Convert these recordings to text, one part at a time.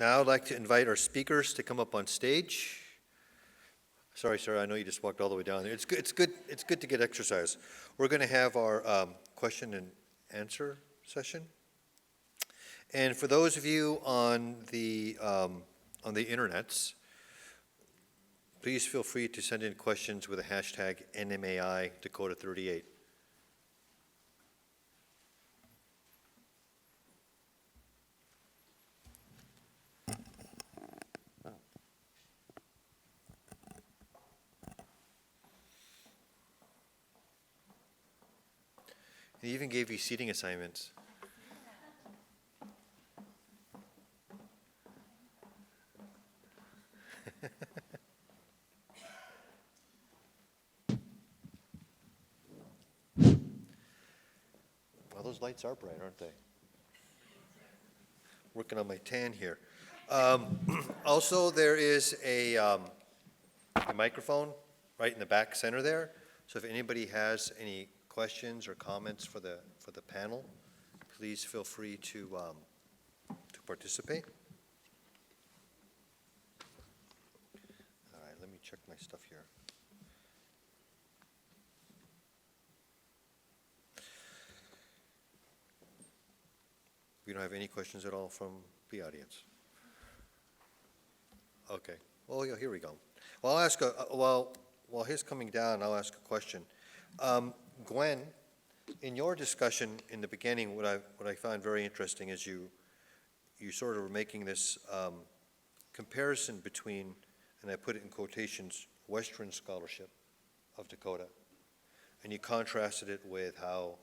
Now I'd like to invite our speakers to come up on stage. Sorry, sir, I know you just walked all the way down there. It's good to get exercise. We're going to have our question and answer session. And for those of you on the internets, please feel free to send in questions with the hashtag NMAI Dakota 38. He even gave you seating assignments. Well, those lights are bright, aren't they? Working on my tan here. Also, there is a microphone right in the back center there. So if anybody has any questions or comments for the panel, please feel free to participate. All right, let me check my stuff here. We don't have any questions at all from the audience. Okay. Well, yeah, here we go. Well, I'll ask while he's coming down, I'll ask a question. Gwen, in your discussion in the beginning, what I found very interesting is you sort of were making this comparison between, and I put it in quotations, Western scholarship of Dakota, and you contrasted it with how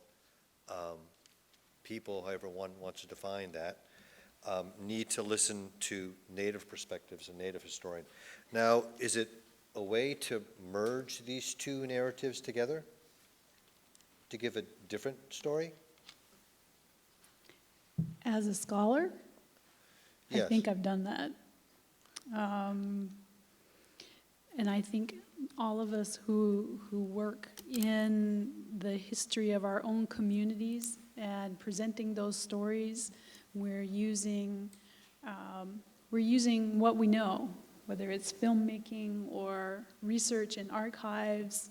people, however one wants to define that, need to listen to Native perspectives and Native historian. Now, is it a way to merge these two narratives together to give a different story? As a scholar, Yes. I think I've done that. And I think all of us who work in the history of our own communities and presenting those stories, we're using what we know, whether it's filmmaking or research in archives,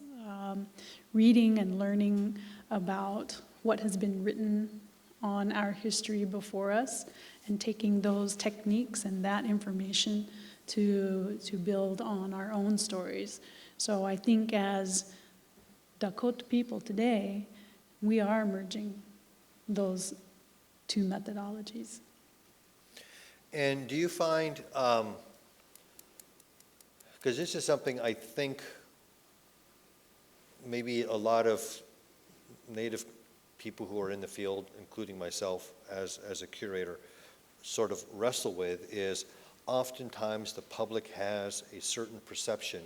reading and learning about what has been written on our history before us, and taking those techniques and that information to build on our own stories. So I think as Dakota people today, we are merging those two methodologies. And do you find, because this is something I think maybe a lot of Native people who are in the field, including myself as a curator, sort of wrestle with, is oftentimes the public has a certain perception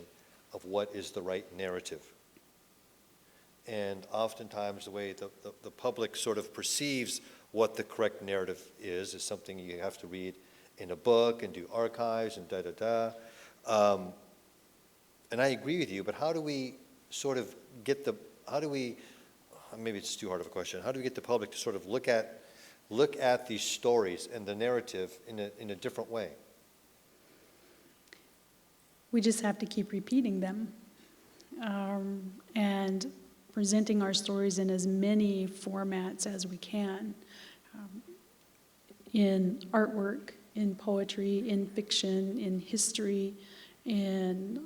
of what is the right narrative. And oftentimes the way the public sort of perceives what the correct narrative is something you have to read in a book and do archives and da-da-da. And I agree with you, but how do we sort of get maybe it's too hard of a question, how do we get the public to sort of look at these stories and the narrative in a different way? We just have to keep repeating them and presenting our stories in as many formats as we can, in artwork, in poetry, in fiction, in history, in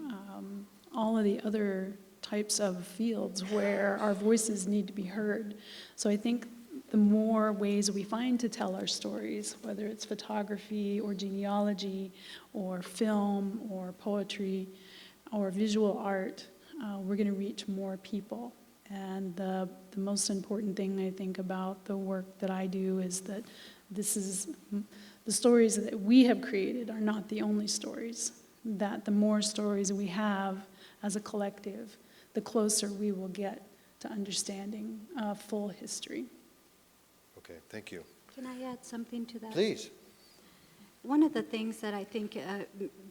all of the other types of fields where our voices need to be heard. So I think the more ways we find to tell our stories, whether it's photography or genealogy or film or poetry or visual art, we're going to reach more people. And the most important thing I think about the work that I do is that the stories that we have created are not the only stories, that the more stories we have as a collective, the closer we will get to understanding full history. Okay, thank you. Can I add something to that? Please. One of the things that I think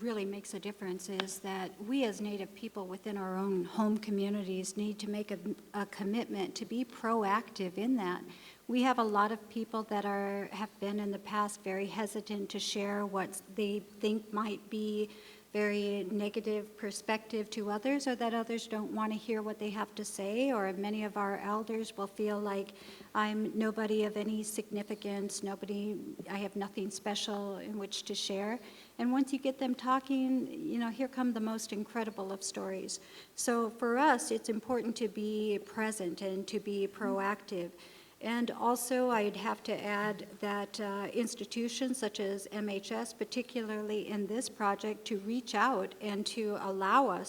really makes a difference is that we as Native people within our own home communities need to make a commitment to be proactive in that. We have a lot of people that have been in the past very hesitant to share what they think might be very negative perspective to others, or that others don't want to hear what they have to say, or many of our elders will feel like I'm nobody of any significance, I have nothing special in which to share. And once you get them talking, here come the most incredible of stories. So for us, it's important to be present and to be proactive. And also, I'd have to add that institutions such as MHS, particularly in this project, to reach out and to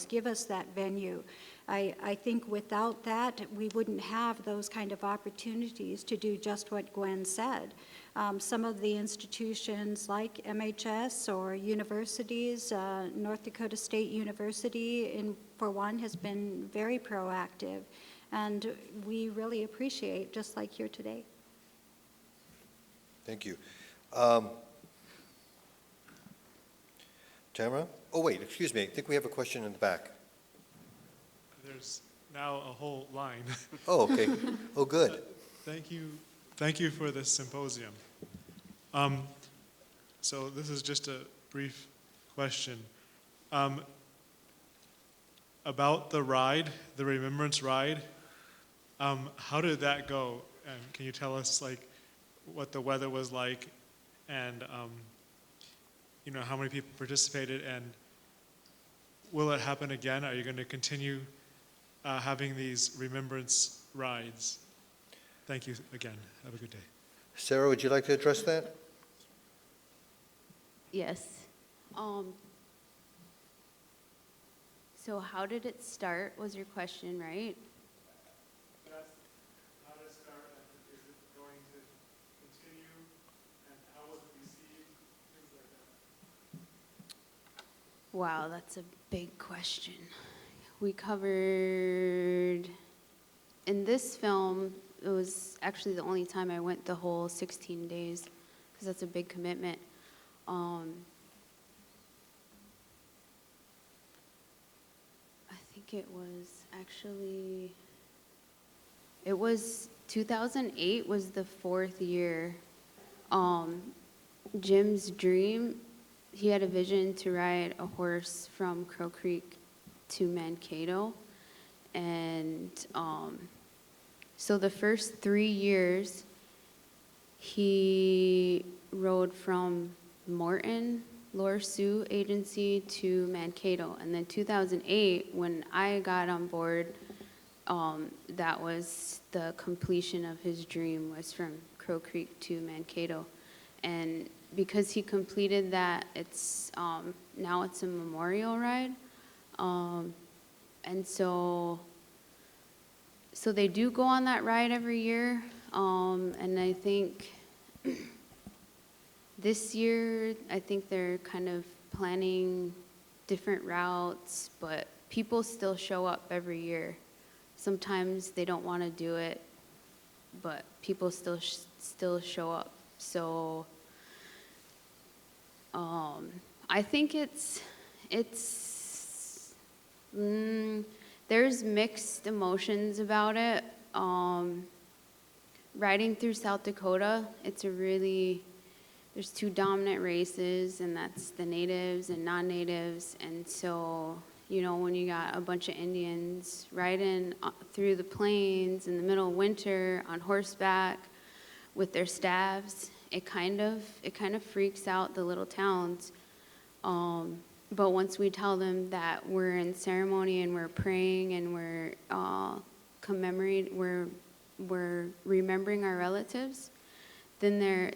give us that venue. I think without that, we wouldn't have those kind of opportunities to do just what Gwen said. Some of the institutions like MHS or universities, North Dakota State University, for one, has been very proactive. And we really appreciate, just like here today. Thank you. Tamara? Oh, wait, excuse me. I think we have a question in the back. There's now a whole line. Oh, okay. Oh, good. Thank you for this symposium. So this is just a brief question. About the ride, the Remembrance Ride, how did that go? And can you tell us what the weather was like, and how many people participated, and will it happen again? Are you going to continue having these remembrance rides? Thank you again. Have a good day. Sarah, would you like to address that? Yes. So how did it start was your question, right? How did it start, and is it going to continue, and how was it received, things like that? Wow, that's a big question. We covered, in this film, it was actually the only time I went the whole 16 days, because that's a big commitment. I think it was 2008 was the 4th year. Jim's dream, he had a vision to ride a horse from Crow Creek to Mankato. And so the first 3 years, he rode from Morton, Laura Sioux Agency to Mankato. And then 2008, when I got on board, that was the completion of his dream, was from Crow Creek to Mankato. And because he completed that, it's now it's a memorial ride. And so they do go on that ride every year. And I think this year, I think they're kind of planning different routes, but people still show up every year. Sometimes they don't want to do it, but people still show up. So I think there's mixed emotions about it. Riding through South Dakota, there's 2 dominant races, and that's the natives and non-natives. And so, when you got a bunch of Indians riding through the plains in the middle of winter on horseback with their staves, it kind of freaks out the little towns. But once we tell them that we're in ceremony and we're praying and we're we're remembering our relatives, then they're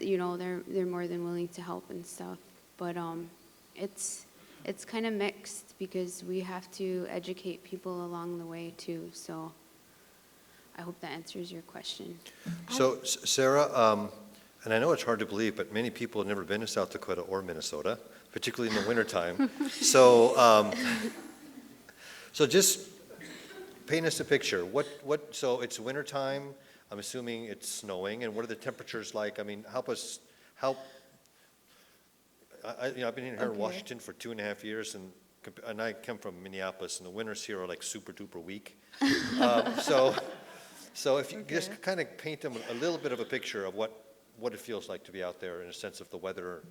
more than willing to help and stuff. But it's kind of mixed, because we have to educate people along the way too. So I hope that answers your question. So, Sarah, and I know it's hard to believe, but many people have never been to South Dakota or Minnesota, particularly in the wintertime. So, so just paint us a picture. So it's wintertime. I'm assuming it's snowing. And what are the temperatures like? I mean, help. I've been here in Washington for 2.5 years, and I come from Minneapolis, and the winters here are like super duper weak. So So if you Okay. just kind of paint them a little bit of a picture of what it feels like to be out there in a sense of the weather.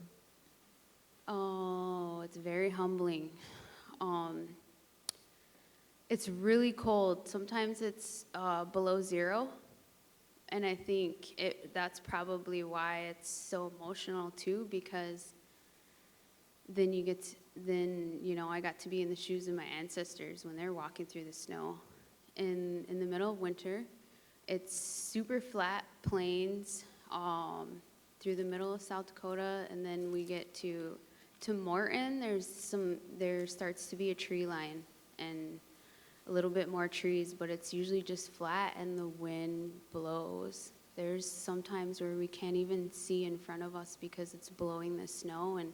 Oh, it's very humbling. It's really cold. Sometimes it's below zero. And I think that's probably why it's so emotional too, because then I got to be in the shoes of my ancestors when they're walking through the snow. In the middle of winter, it's super flat plains through the middle of South Dakota, and then we get to Morton. There starts to be a tree line and a little bit more trees, but it's usually just flat and the wind blows. There's sometimes where we can't even see in front of us because it's blowing the snow, and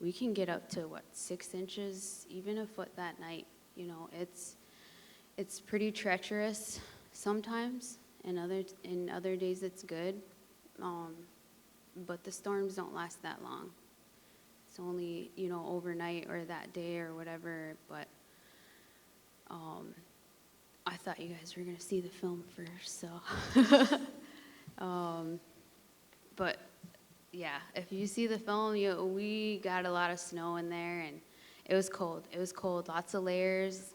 we can get up to 6 inches, even a foot that night. You know, it's pretty treacherous sometimes, and other days it's good. But the storms don't last that long. It's only, overnight or that day or whatever, but I thought you guys were going to see the film first, so. But yeah, if you see the film, we got a lot of snow in there, and it was cold. It was cold, lots of layers.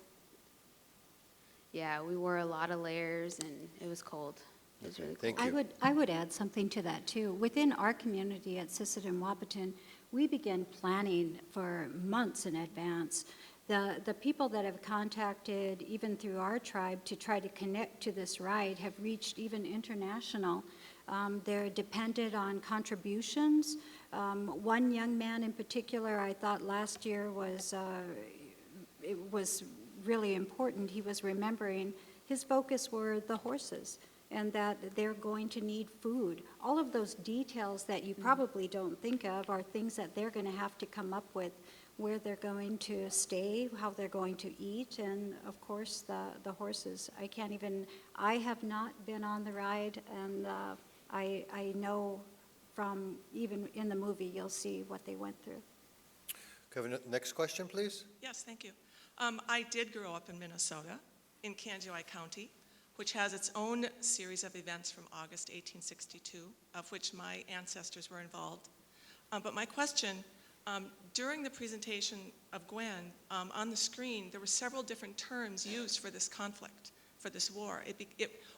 Yeah, we wore a lot of layers, and it was cold. It was really cold. Thank you. I would add something to that too. Within our community at Sisseton Wahpeton, we began planning for months in advance. The people that have contacted, even through our tribe, to try to connect to this ride have reached even international. They're dependent on contributions. One young man in particular, I thought last year it was really important. He was remembering his focus were the horses, and that they're going to need food. All of those details that you probably don't think of are things that they're going to have to come up with, where they're going to stay, how they're going to eat, and of course the horses. I have not been on the ride, and I know from even in the movie you'll see what they went through. Kevin, next question, please. Yes, thank you. I did grow up in Minnesota, in Kandiyohi County, which has its own series of events from August 1862, of which my ancestors were involved. But my question, during the presentation of Gwen, on the screen, there were several different terms used for this conflict, for this war.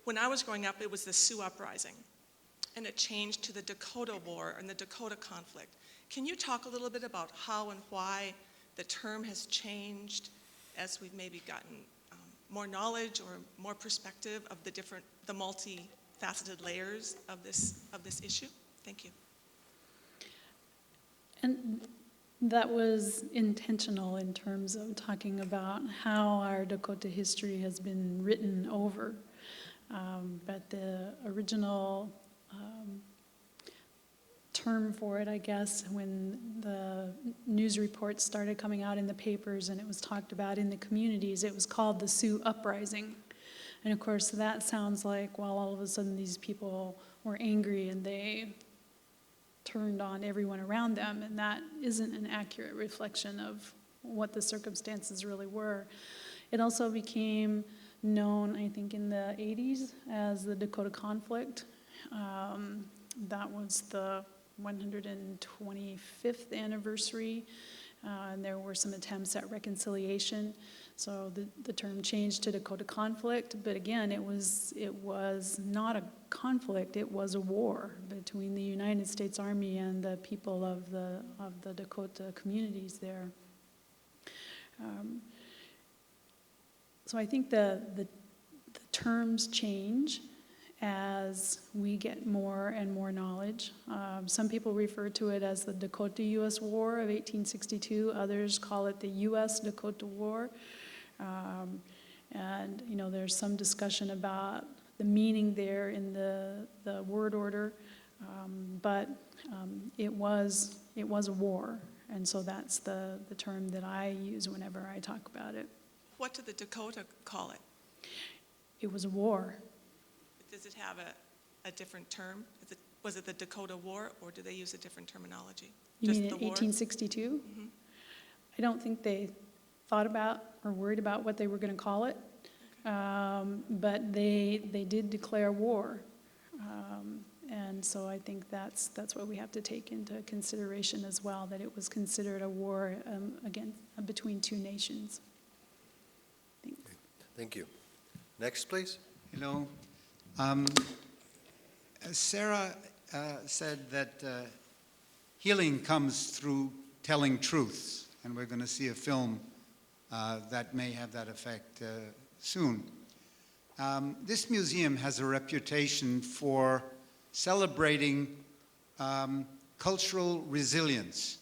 When I was growing up, it was the Sioux Uprising, and it changed to the Dakota War and the Dakota conflict. Can you talk a little bit about how and why the term has changed as we've maybe gotten more knowledge or more perspective of the multifaceted layers of this issue? Thank you. And that was intentional in terms of talking about how our Dakota history has been written over. But the original term for it, I guess, when the news reports started coming out in the papers and it was talked about in the communities, it was called the Sioux Uprising. And of course, that sounds like, well, all of a sudden these people were angry and they turned on everyone around them, and that isn't an accurate reflection of what the circumstances really were. It also became known, I think, in the 80s as the Dakota Conflict. That was the 125th anniversary, and there were some attempts at reconciliation. So the term changed to Dakota Conflict, but again, it was not a conflict, it was a war between the United States Army and the people of the Dakota communities there. So I think the terms change as we get more and more knowledge. Some people refer to it as the Dakota-U.S. War of 1862. Others call it the U.S.-Dakota War. And, there's some discussion about the meaning there in the word order. But it was a war. And so that's the term that I use whenever I talk about it. What did the Dakota call it? It was a war. Does it have a different term? Was it the Dakota War, or do they use a different terminology? You Just mean the in war? 1862? I don't think they thought about or worried about what they were going to call it. but they did declare war. And so I think that's what we have to take into consideration as well, that it was considered a war again between two nations. Thanks. Thank you. Next, please. Hello. Sarah said that healing comes through telling truths, and we're going to see a film that may have that effect soon. This museum has a reputation for celebrating cultural resilience.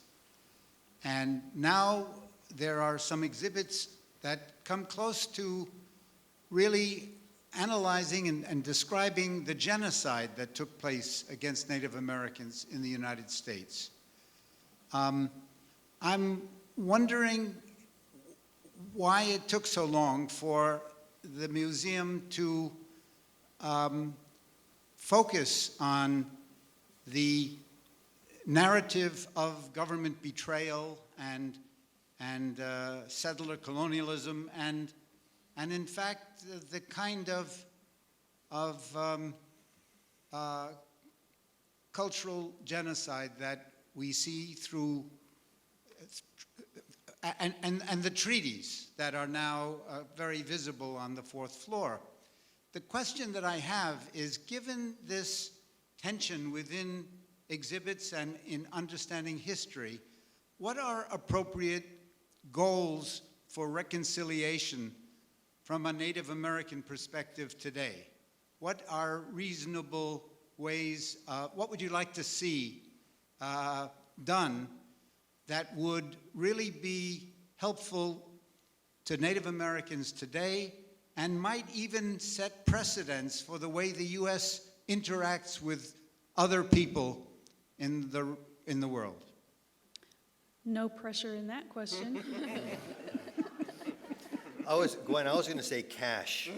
And now there are some exhibits that come close to really analyzing and describing the genocide that took place against Native Americans in the United States. I'm wondering why it took so long for the museum to focus on the narrative of government betrayal and settler colonialism and in fact the kind of cultural genocide that we see through and the treaties that are now very visible on the fourth floor. The question that I have is, given this tension within exhibits and in understanding history, what are appropriate goals for reconciliation from a Native American perspective today? What are reasonable ways, what would you like to see done that would really be helpful to Native Americans today and might even set precedents for the way the U.S. interacts with other people in the world? No pressure in that question. Gwen, I was going to say cash.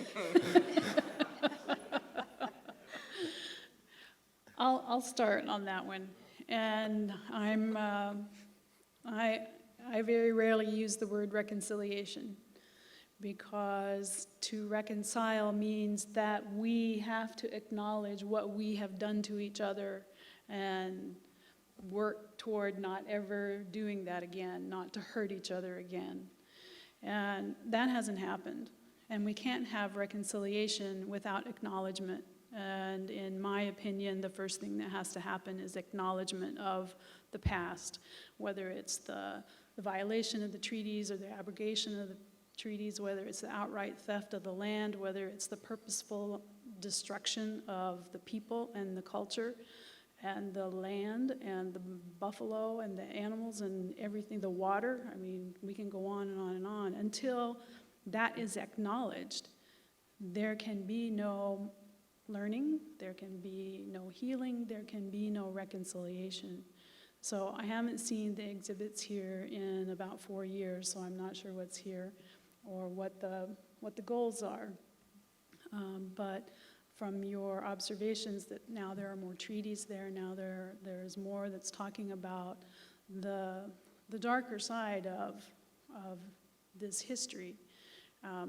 I'll start on that one. And I very rarely use the word reconciliation, because to reconcile means that we have to acknowledge what we have done to each other and work toward not ever doing that again, not to hurt each other again. And that hasn't happened. And we can't have reconciliation without acknowledgement. And in my opinion, the first thing that has to happen is acknowledgement of the past, whether it's the violation of the treaties or the abrogation of the treaties, whether it's the outright theft of the land, whether it's the purposeful destruction of the people and the culture and the land and the buffalo and the animals and everything, the water. I mean, we can go on and on and on. Until that is acknowledged, there can be no learning, there can be no healing, there can be no reconciliation. So I haven't seen the exhibits here in about 4 years, so I'm not sure what's here or what the goals are. But from your observations that now there are more treaties there, now there's more that's talking about the darker side of this history.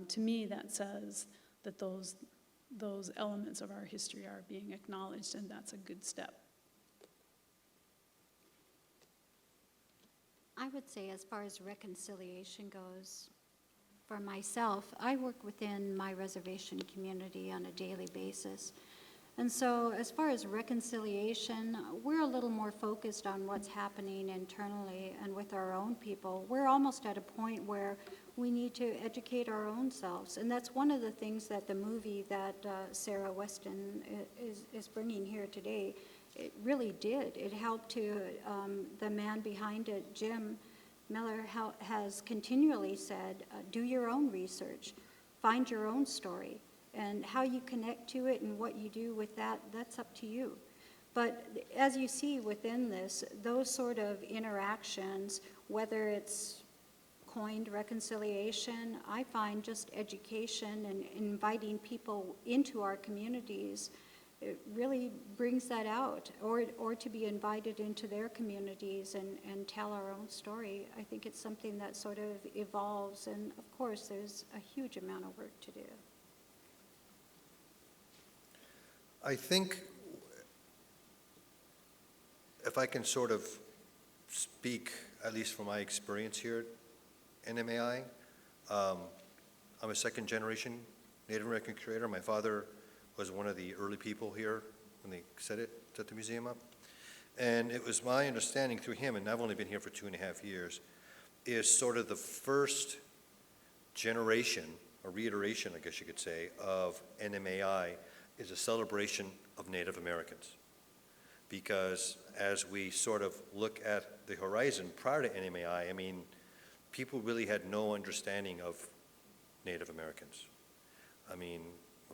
To me, that says that those elements of our history are being acknowledged, and that's a good step. I would say, as far as reconciliation goes, for myself, I work within my reservation community on a daily basis. And so as far as reconciliation, we're a little more focused on what's happening internally and with our own people. We're almost at a point where we need to educate our own selves. And that's one of the things that the movie that Sarah Weston is bringing here today, it really did. It helped to, the man behind it, Jim Miller, has continually said, do your own research, find your own story, and how you connect to it and what you do with that, that's up to you. But as you see within this, those sort of interactions, whether it's coined reconciliation, I find just education and inviting people into our communities, it really brings that out, or to be invited into their communities and tell our own story. I think it's something that sort of evolves, and of course there's a huge amount of work to do. I think if I can sort of speak, at least from my experience here at NMAI, I'm a second-generation Native American curator. My father was one of the early people here when they set the museum up. And it was my understanding through him, and I've only been here for 2.5 years, is sort of the first generation, or reiteration, I guess you could say, of NMAI is a celebration of Native Americans. Because as we sort of look at the horizon prior to NMAI, I mean, people really had no understanding of Native Americans. I mean,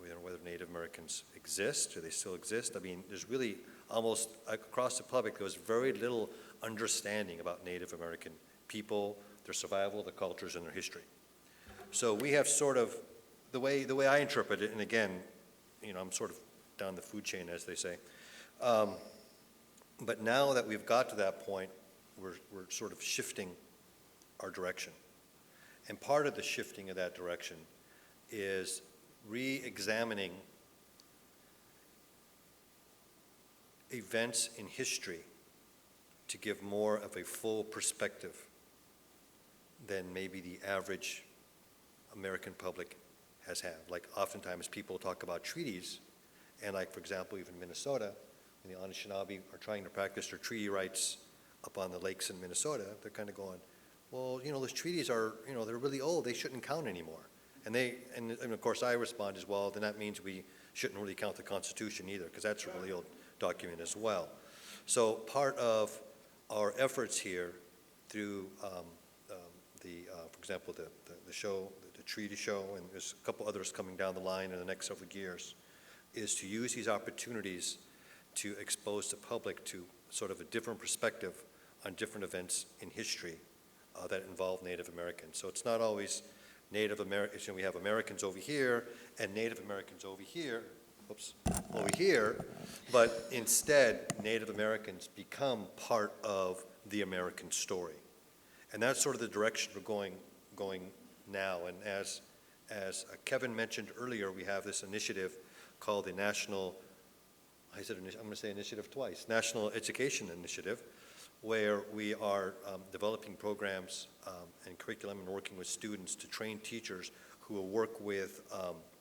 we don't know whether Native Americans exist, or they still exist. I mean, there's really almost, across the public, there was very little understanding about Native American people, their survival, their cultures, and their history. So we have sort of, the way I interpret it, and again, you know, I'm sort of down the food chain, as they say, but now that we've got to that point, we're sort of shifting our direction. And part of the shifting of that direction is re-examining events in history to give more of a full perspective than maybe the average American public has had. Like oftentimes people talk about treaties, and like, for example, even Minnesota, when the Anishinaabe are trying to practice their treaty rights up on the lakes in Minnesota, they're kind of going, well, you know, those treaties are, you know, they're really old, they shouldn't count anymore. And of course I respond as well, then that means we shouldn't really count the Constitution either, because that's a really old document as well. So part of our efforts here through for example, the show, the treaty show, and there's a couple others coming down the line in the next several years, is to use these opportunities to expose the public to sort of a different perspective on different events in history that involve Native Americans. So it's not always Native Americans, you know, we have Americans over here and Native Americans over here, over here, but instead Native Americans become part of the American story. And that's sort of the direction we're going now. And as Kevin mentioned earlier, we have this initiative called the National, I'm going to say initiative twice, National Education Initiative, where we are developing programs and curriculum and working with students to train teachers who will work with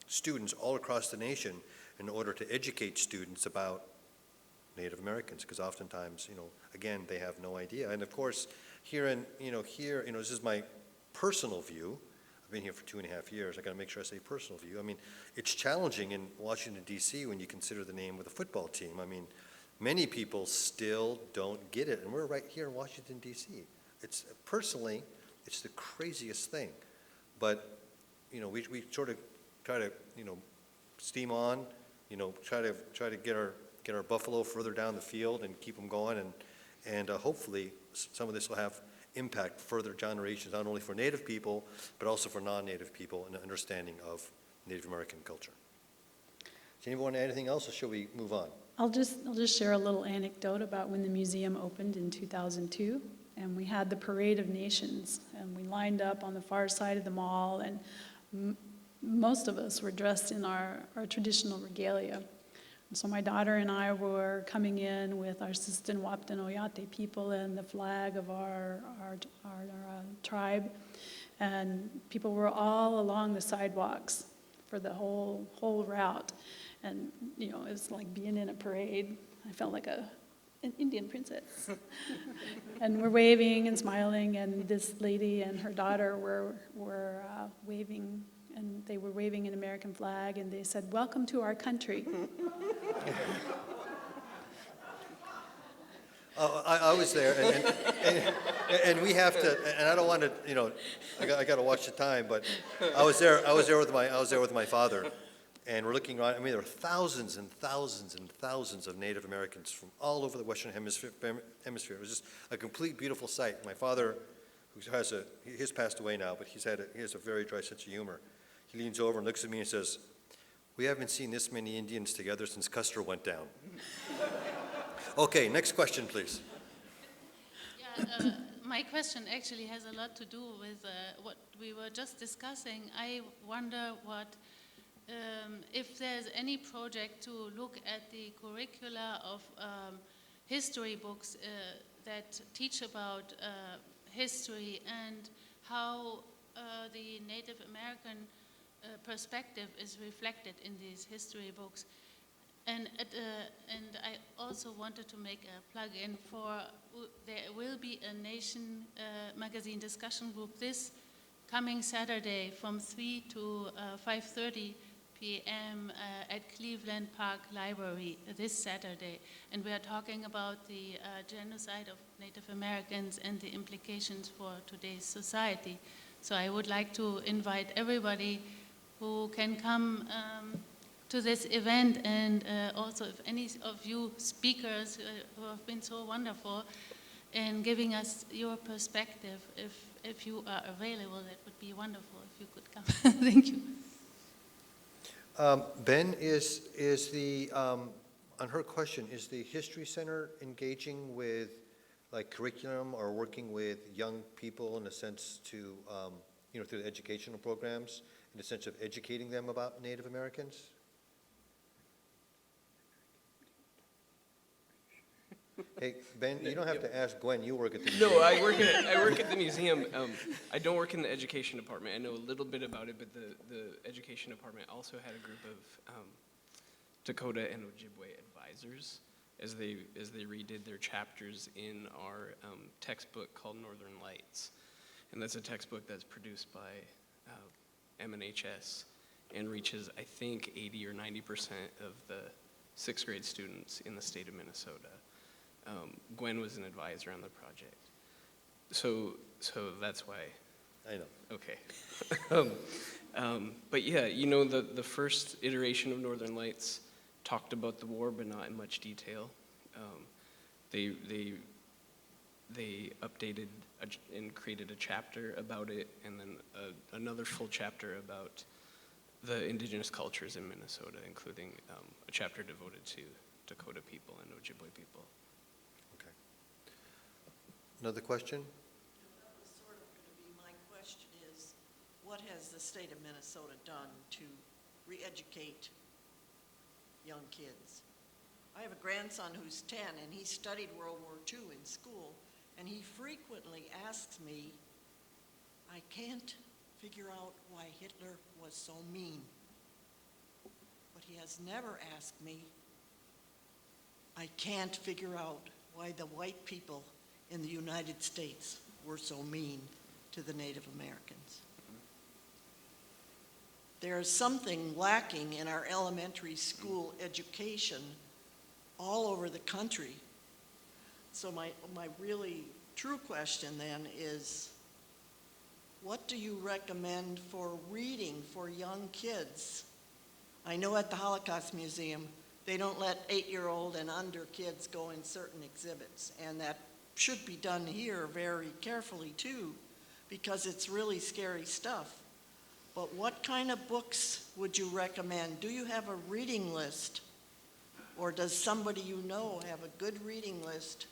students all across the nation in order to educate students about Native Americans, because oftentimes, you know, again, they have no idea. And of course, here, this is my personal view. I've been here for 2.5 years. I got to make sure I say personal view. I mean, it's challenging in Washington, D.C. when you consider the name of the football team. I mean, many people still don't get it, and we're right here in Washington, D.C. Personally, it's the craziest thing. But, you know, we sort of try to, you know, steam on, you know, try to get our buffalo further down the field and keep them going, and hopefully some of this will have impact further generations, not only for Native people, but also for non-Native people and an understanding of Native American culture. Does anyone want to add anything else, or shall we move on? I'll just share a little anecdote about when the museum opened in 2002, and we had the Parade of Nations, and we lined up on the far side of the mall, and most of us were dressed in our traditional regalia. And so my daughter and I were coming in with our Sistan Waptan Oyate people and the flag of our tribe, and people were all along the sidewalks for the whole route. And, you know, it was like being in a parade. I felt like an Indian princess. And we're waving and smiling, and this lady and her daughter were waving, and they were waving an American flag, and they said, "Welcome to our country." I was there, and we have to, and I don't want to, you know, I got to watch the time, but I was there with my father. And we're looking around, I mean, there are thousands and thousands and thousands of Native Americans from all over the Western Hemisphere. It was just a complete beautiful sight. My father, he's passed away now, but he has a very dry sense of humor. He leans over and looks at me and says, "We haven't seen this many Indians together since Custer went down." Okay, next question, please. Yeah, my question actually has a lot to do with what we were just discussing. I wonder what if there's any project to look at the curricula of history books that teach about history and how the Native American perspective is reflected in these history books. And I also wanted to make a plug-in for, there will be a Nation magazine discussion group this coming Saturday from 3 to 5:30 p.m. At Cleveland Park Library this Saturday. And we are talking about the genocide of Native Americans and the implications for today's society. So I would like to invite everybody who can come to this event, and also if any of you speakers who have been so wonderful in giving us your perspective, if you are available, that would be wonderful if you could come. Thank you. Ben, is the, on her question, is the History Center engaging with like curriculum or working with young people in a sense to, through the educational programs, in the sense of educating them about Native Americans? Hey, Ben, you don't have to ask Gwen, you work at the museum. No, I work at the museum. I don't work in the education department. I know a little bit about it, but the education department also had a group of Dakota and Ojibwe advisors as they redid their chapters in our textbook called Northern Lights. And that's a textbook that's produced by MNHS and reaches, I think, 80 or 90% of the sixth grade students in the state of Minnesota. Gwen was an advisor on the project. So that's why. I know. Okay. But yeah, the first iteration of Northern Lights talked about the war, but not in much detail. They updated and created a chapter about it, and then another full chapter about the indigenous cultures in Minnesota, including a chapter devoted to Dakota people and Ojibwe people. Okay. Another question? That was sort of going to be my question is, what has the state of Minnesota done to re-educate young kids? I have a grandson who's 10, and he studied World War II in school, and he frequently asks me, I can't figure out why Hitler was so mean. But he has never asked me, I can't figure out why the white people in the United States were so mean to the Native Americans. There's something lacking in our elementary school education all over the country. So my really true question then is, what do you recommend for reading for young kids? I know at the Holocaust Museum, they don't let 8-year-old and under kids go in certain exhibits, and that should be done here very carefully too, because it's really scary stuff. But what kind of books would you recommend? Do you have a reading list? Or does somebody you know have a good reading list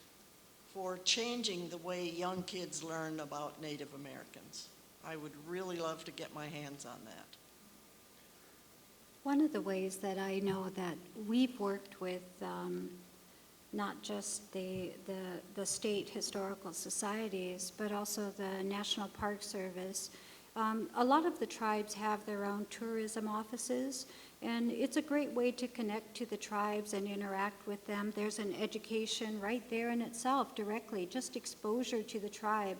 for changing the way young kids learn about Native Americans? I would really love to get my hands on that. One of the ways that I know that we've worked with not just the state historical societies, but also the National Park Service. A lot of the tribes have their own tourism offices, and it's a great way to connect to the tribes and interact with them. There's an education right there in itself directly, just exposure to the tribe,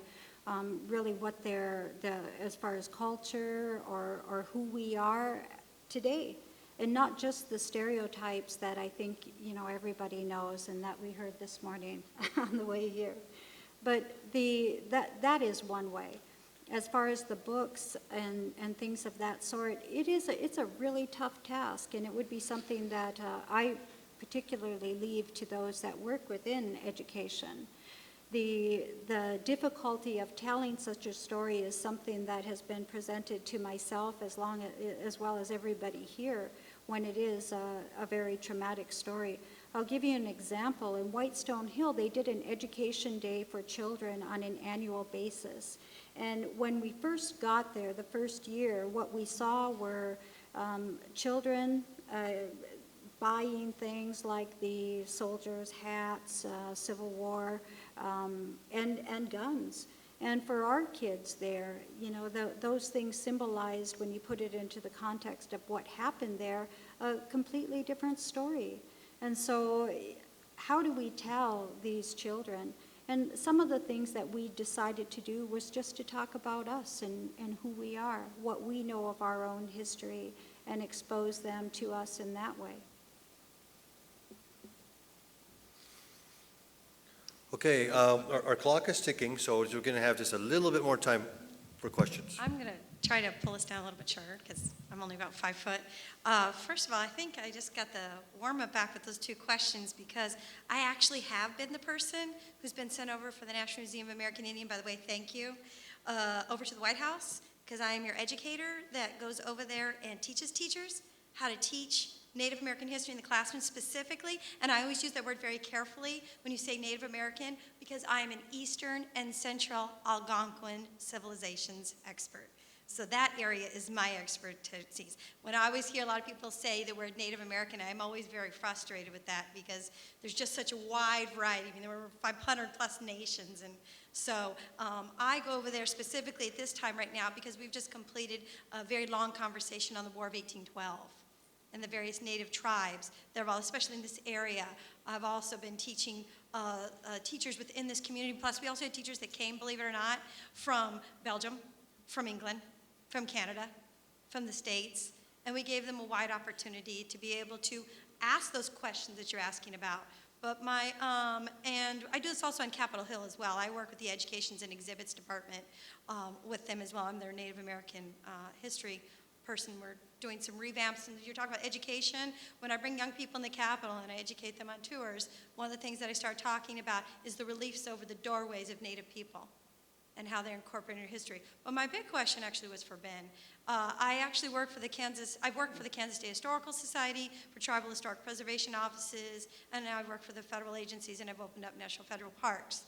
really what they're, as far as culture or who we are today. And not just the stereotypes that I think, everybody knows and that we heard this morning on the way here. But that is one way. As far as the books and things of that sort, it's a really tough task, and it would be something that I particularly leave to those that work within education. The difficulty of telling such a story is something that has been presented to myself as well as everybody here when it is a very traumatic story. I'll give you an example. In Whitestone Hill, they did an education day for children on an annual basis. And when we first got there, the first year, what we saw were children buying things like the soldiers' hats, Civil War, and guns. And for our kids there, you know, those things symbolized, when you put it into the context of what happened there, a completely different story. And so how do we tell these children? And some of the things that we decided to do was just to talk about us and who we are, what we know of our own history, and expose them to us in that way. Okay, our clock is ticking, so we're going to have just a little bit more time for questions. I'm going to try to pull this down a little bit shorter because I'm only about 5 foot. First of all, I think I just got the warm-up back with those 2 questions because I actually have been the person who's been sent over for the National Museum of American Indian, by the way, thank you, over to the White House, because I am your educator that goes over there and teaches teachers how to teach Native American history in the classroom specifically, and I always use that word very carefully when you say Native American, because I am an Eastern and Central Algonquin civilizations expert. So that area is my expertise. When I always hear a lot of people say the word Native American, I'm always very frustrated with that because there's just such a wide variety. I mean, there were 500 plus nations, and so I go over there specifically at this time right now because we've just completed a very long conversation on the War of 1812. And the various native tribes that are all, especially in this area. I've also been teaching teachers within this community. Plus, we also had teachers that came, believe it or not, from Belgium, from England, from Canada, from the States. And we gave them a wide opportunity to be able to ask those questions that you're asking about. But and I do this also on Capitol Hill as well. I work with the Educations and Exhibits Department with them as well. I'm their Native American history person. We're doing some revamps, and you're talking about education. When I bring young people in the Capitol and I educate them on tours, one of the things that I start talking about is the reliefs over the doorways of Native people and how they're incorporated in history. But my big question actually was for Ben. I actually work for I've worked for the Kansas State Historical Society, for tribal historic preservation offices, and now I work for the federal agencies, and I've opened up national federal parks.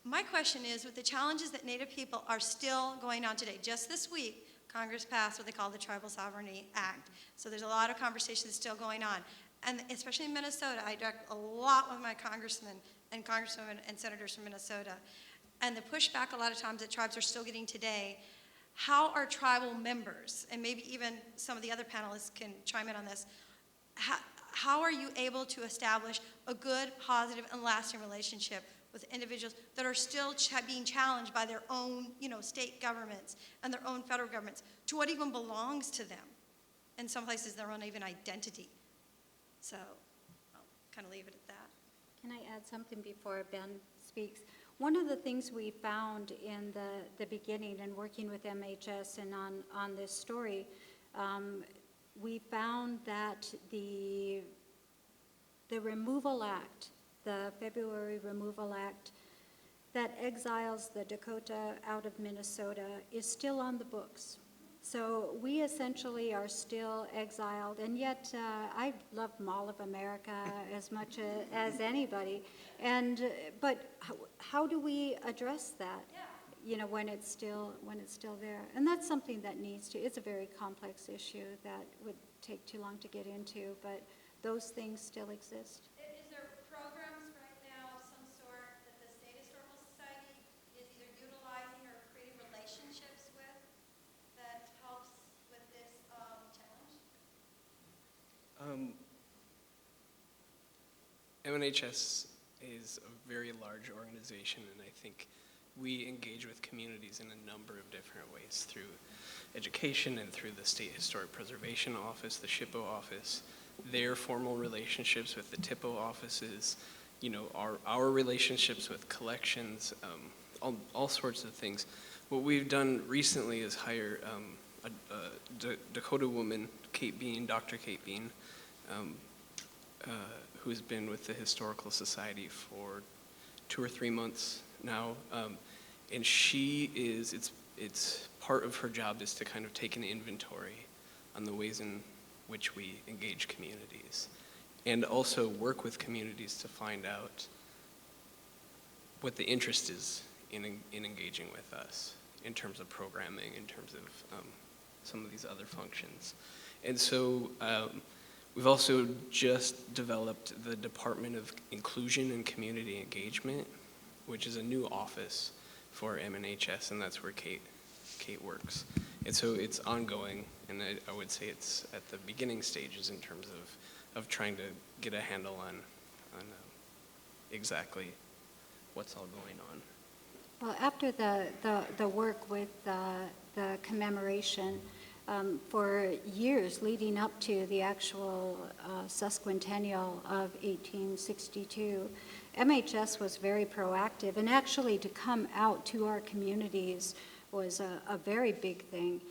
My question is, with the challenges that Native people are still going on today, just this week, Congress passed what they call the Tribal Sovereignty Act. So there's a lot of conversations still going on. And especially in Minnesota, I direct a lot with my congressmen and congresswomen and senators from Minnesota. And the pushback a lot of times that tribes are still getting today, how are tribal members, and maybe even some of the other panelists can chime in on this, how are you able to establish a good, positive, and lasting relationship with individuals that are still being challenged by their own, state governments and their own federal governments to what even belongs to them? In some places, their own even identity. So I'll kind of leave it at that. Can I add something before Ben speaks? One of the things we found in the beginning and working with MHS and on this story, we found that the Removal Act, the February Removal Act that exiles the Dakota out of Minnesota is still on the books. So we essentially are still exiled, and yet I love Mall of America as much as anybody. But how do we address that? When it's still there, and that's something that needs to. It's a very complex issue that would take too long to get into, but those things still exist. Is there programs right now of some sort that the State Historical Society is either utilizing or creating relationships with that helps with this challenge? MNHS is a very large organization, and I think we engage with communities in a number of different ways through education and through the State Historic Preservation Office, the SHPO office, their formal relationships with the TIPO offices, our relationships with collections, all sorts of things. What we've done recently is hire a Dakota woman, Kate Bean, Dr. Kate Bean, who's been with the Historical Society for 2 or 3 months now, and it's part of her job is to kind of take an inventory on the ways in which we engage communities, and also work with communities to find out what the interest is in engaging with us in terms of programming, in terms of some of these other functions. And so we've also just developed the Department of Inclusion and Community Engagement, which is a new office for MNHS, and that's where Kate works. And so it's ongoing, and I would say it's at the beginning stages in terms of trying to get a handle on exactly what's all going on. Well, after the work with the commemoration, for years leading up to the actual sesquicentennial of 1862, MHS was very proactive, and actually to come out to our communities was a very big thing.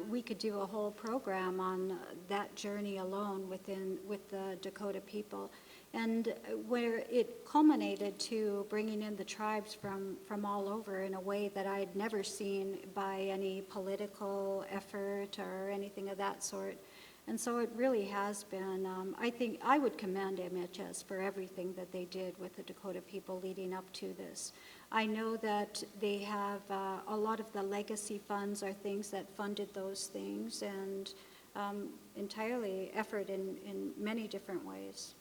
We could do a whole program on that journey alone with the Dakota people. And where it culminated to bringing in the tribes from all over in a way that I had never seen by any political effort or anything of that sort. And so it really has been, I think I would commend MHS for everything that they did with the Dakota people leading up to this. I know that they have a lot of the legacy funds are things that funded those things, and entirely effort in many different ways.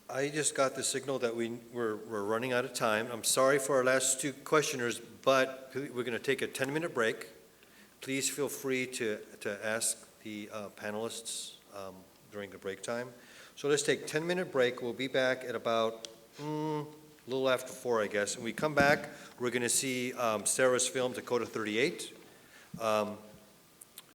I just got the signal that we're running out of time. I'm sorry for our last two questioners, but we're going to take a 10-minute break. Please feel free to ask the panelists during the break time. So let's take a 10-minute break. We'll be back at about a little after 4, I guess. And we come back, we're going to see Sarah's film, Dakota 38.